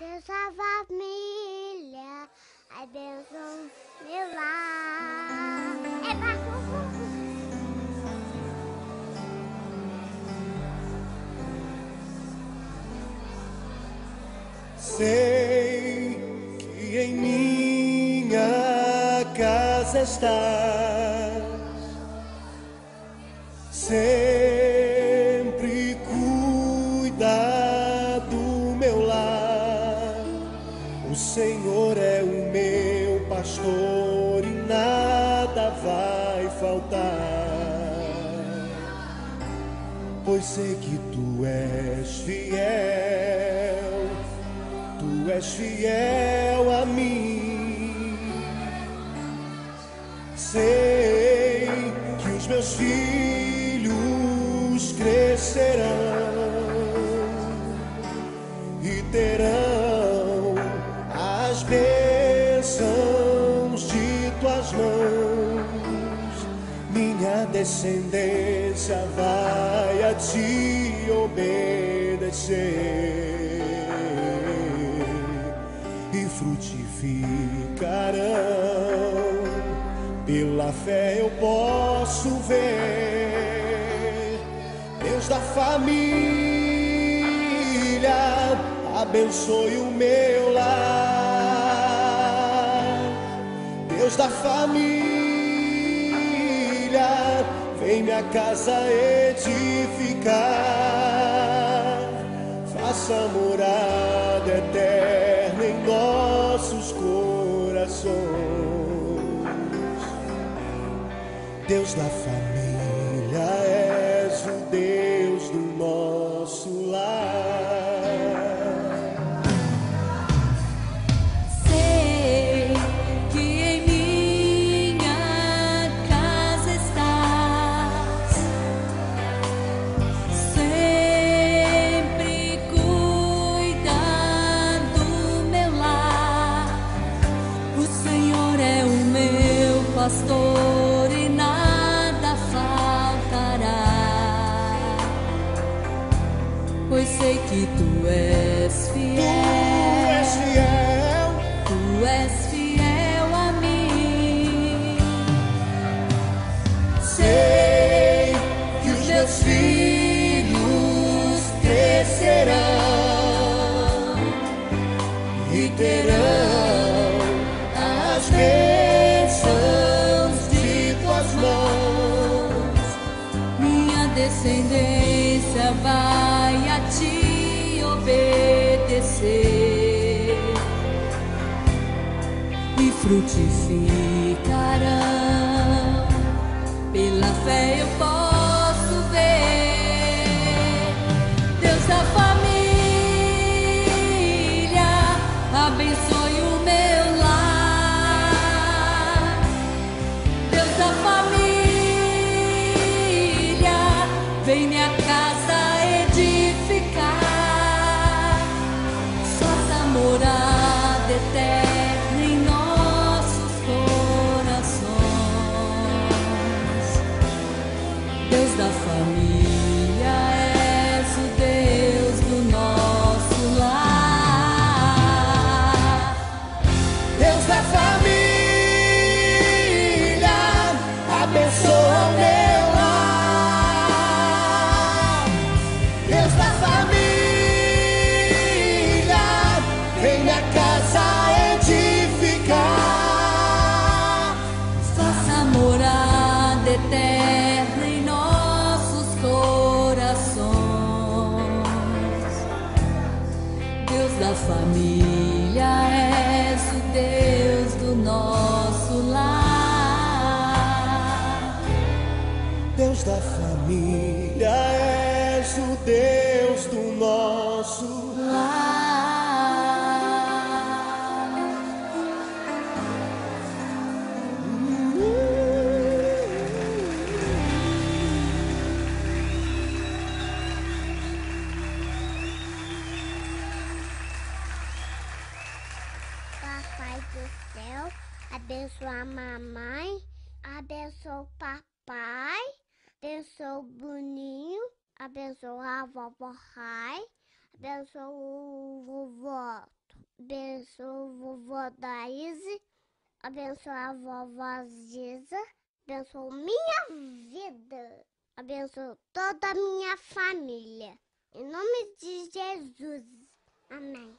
Deus a família, abençoe meu lar. É pra Sei que em minha casa estás, sempre cuida do meu lar. O Senhor é o meu pastor e nada vai faltar, pois sei que tu és fiel. Tu és fiel a mim. Sei que os meus filhos crescerão e terão as bênçãos de tuas mãos. Minha descendência vai a ti obedecer e frutificarão. Pela fé eu posso ver. Deus da família, abençoe o meu lar. Deus da família, vem minha casa edificar. Faça morada eterna em nossos corações. Deus da família, és o Deus do nosso lar. Sei que em minha casa estás, sempre cuidando do meu lar. O Senhor é o meu pastor e nada faltará, pois sei que tu és fiel. Tu és fiel a mim. Sei que os meus filhos crescerão e terão as bênçãos de tuas mãos. Minha descendência vai a ti obedecer e frutificarão. Pela fé eu posso ver. Deus da família, abençoe o meu lar. Deus da família, vem minha casa edificar. Faça morada eterna em nossos corações. Deus da família, és o Deus do nosso lar. Deus da família, abençoa o meu lar. Deus da família, vem minha casa edificar. Faça morada eterna em nossos corações. Deus da família, és o Deus do nosso lar. Deus da família, és o Deus do nosso Lar. Papai do céu, abençoa a mamãe, abençoa o papai, abençoa o Boninho, abençoa a vovó Rai, abençoa o vovó. Abençoa o vovó Daíse. Abençoa a vovó Giza. Abençoa minha vida. Abençoa toda a minha família. Em nome de Jesus. Amém.